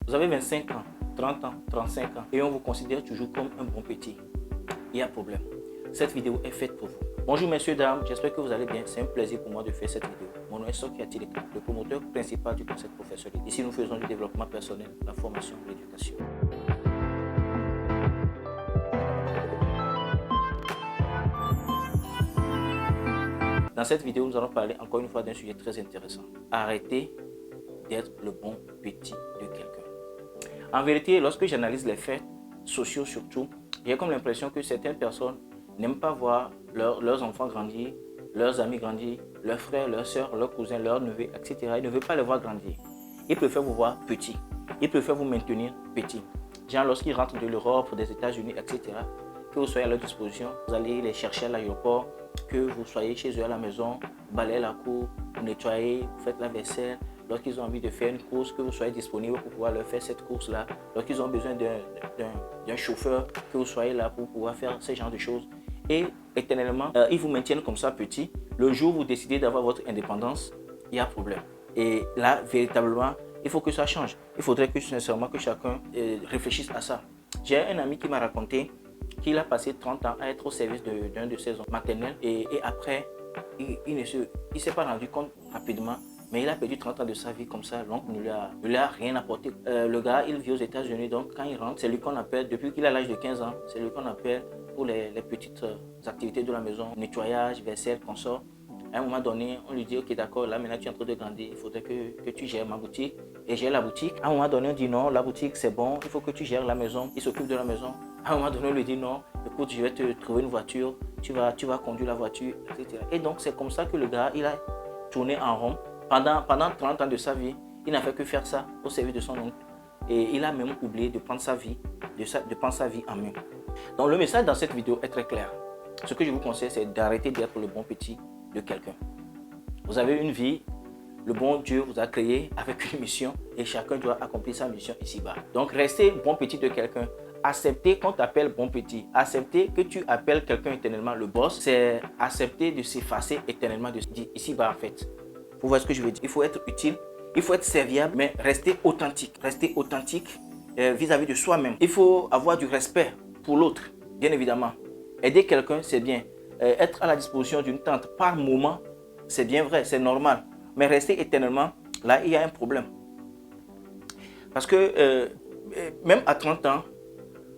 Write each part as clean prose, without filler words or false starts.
Vous avez 25 ans, 30 ans, 35 ans et on vous considère toujours comme un bon petit. Il y a problème. Cette vidéo est faite pour vous. Bonjour messieurs, dames, j'espère que vous allez bien. C'est un plaisir pour moi de faire cette vidéo. Mon nom est Sokia Tileka, le promoteur principal du concept professionnel. Ici, nous faisons du développement personnel, la formation, l'éducation. Dans cette vidéo, nous allons parler encore une fois d'un sujet très intéressant. Arrêtez d'être le bon petit de quelqu'un. En vérité, lorsque j'analyse les faits sociaux surtout, j'ai comme l'impression que certaines personnes n'aiment pas voir leurs enfants grandir, leurs amis grandir, leurs frères, leurs soeurs, leurs cousins, leurs neveux, etc. Ils ne veulent pas les voir grandir. Ils préfèrent vous voir petit. Ils préfèrent vous maintenir petit. Genre lorsqu'ils rentrent de l'Europe, des États-Unis, etc., que vous soyez à leur disposition, vous allez les chercher à l'aéroport, que vous soyez chez eux à la maison, balayez la cour, vous nettoyez, vous faites la vaisselle. Lorsqu'ils ont envie de faire une course, que vous soyez disponible pour pouvoir leur faire cette course-là. Lorsqu'ils ont besoin d'un chauffeur, que vous soyez là pour pouvoir faire ce genre de choses. Et éternellement, ils vous maintiennent comme ça petit. Le jour où vous décidez d'avoir votre indépendance, il y a problème. Et là, véritablement, il faut que ça change. Il faudrait que sincèrement que chacun réfléchisse à ça. J'ai un ami qui m'a raconté qu'il a passé 30 ans à être au service d'un de ses enfants maternels. Et après, il ne s'est pas rendu compte rapidement. Mais il a perdu 30 ans de sa vie comme ça, l'oncle ne lui a rien apporté. Le gars, il vit aux États-Unis, donc quand il rentre, c'est lui qu'on appelle, depuis qu'il a l'âge de 15 ans, c'est lui qu'on appelle pour les petites activités de la maison, nettoyage, vaisselle, consort. À un moment donné, on lui dit, ok d'accord, là maintenant tu es en train de grandir, il faudrait que tu gères ma boutique et gère la boutique. À un moment donné, on dit non, la boutique c'est bon, il faut que tu gères la maison, il s'occupe de la maison. À un moment donné, on lui dit non, écoute, je vais te trouver une voiture, tu vas conduire la voiture, etc. Et donc c'est comme ça que le gars, il a tourné en rond. Pendant 30 ans de sa vie, il n'a fait que faire ça au service de son oncle. Et il a même oublié de prendre sa vie, de prendre sa vie en main. Donc le message dans cette vidéo est très clair. Ce que je vous conseille, c'est d'arrêter d'être le bon petit de quelqu'un. Vous avez une vie, le bon Dieu vous a créé avec une mission et chacun doit accomplir sa mission ici-bas. Donc restez bon petit de quelqu'un. Accepter qu'on t'appelle bon petit, accepter que tu appelles quelqu'un éternellement le boss, c'est accepter de s'effacer éternellement ici-bas en fait. Vous voyez ce que je veux dire? Il faut être utile, il faut être serviable, mais rester authentique. Rester authentique vis-à-vis de soi-même. Il faut avoir du respect pour l'autre, bien évidemment. Aider quelqu'un, c'est bien. Être à la disposition d'une tante par moment, c'est bien vrai, c'est normal. Mais rester éternellement, là, il y a un problème. Parce que même à 30 ans,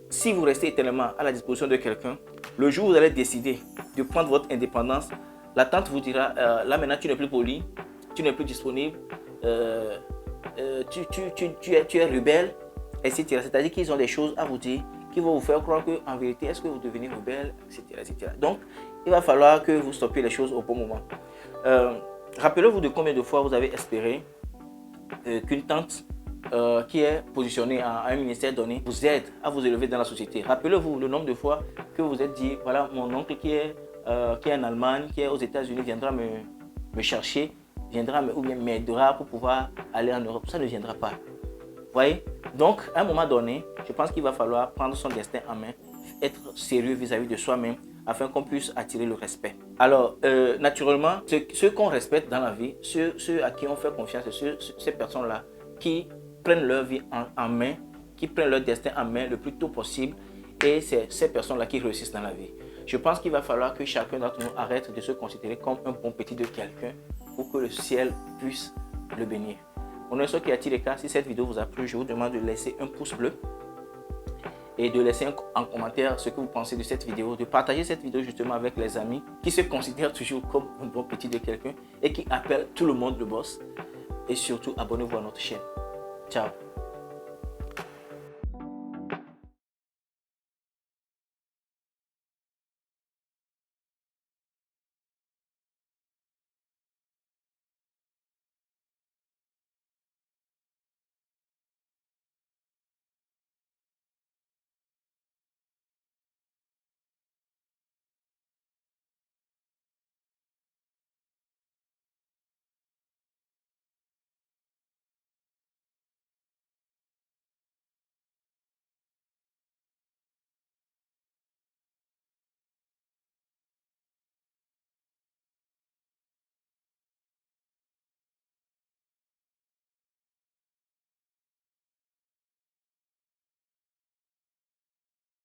si vous restez éternellement à la disposition de quelqu'un, le jour où vous allez décider de prendre votre indépendance, la tante vous dira, là maintenant tu n'es plus poli, tu n'es plus disponible, tu es rebelle, etc. C'est-à-dire qu'ils ont des choses à vous dire qui vont vous faire croire qu'en vérité, est-ce que vous devenez rebelle, etc., etc. Donc, il va falloir que vous stoppiez les choses au bon moment. Rappelez-vous de combien de fois vous avez espéré qu'une tante qui est positionnée à un ministère donné vous aide à vous élever dans la société. Rappelez-vous le nombre de fois que vous êtes dit, voilà, mon oncle qui est en Allemagne, qui est aux États-Unis, viendra me chercher, ou bien m'aidera pour pouvoir aller en Europe. Ça ne viendra pas. Vous voyez? Donc, à un moment donné, je pense qu'il va falloir prendre son destin en main, être sérieux vis-à-vis de soi-même, afin qu'on puisse attirer le respect. Alors, naturellement, ceux qu'on respecte dans la vie, ceux à qui on fait confiance, c'est ces personnes-là qui prennent leur vie en main, qui prennent leur destin en main le plus tôt possible, et c'est ces personnes-là qui réussissent dans la vie. Je pense qu'il va falloir que chacun d'entre nous arrête de se considérer comme un bon petit de quelqu'un pour que le ciel puisse le bénir. Mon nom est Sokia Tileka. Si cette vidéo vous a plu, je vous demande de laisser un pouce bleu et de laisser en commentaire ce que vous pensez de cette vidéo, de partager cette vidéo justement avec les amis qui se considèrent toujours comme un bon petit de quelqu'un et qui appellent tout le monde le boss. Et surtout, abonnez-vous à notre chaîne. Ciao.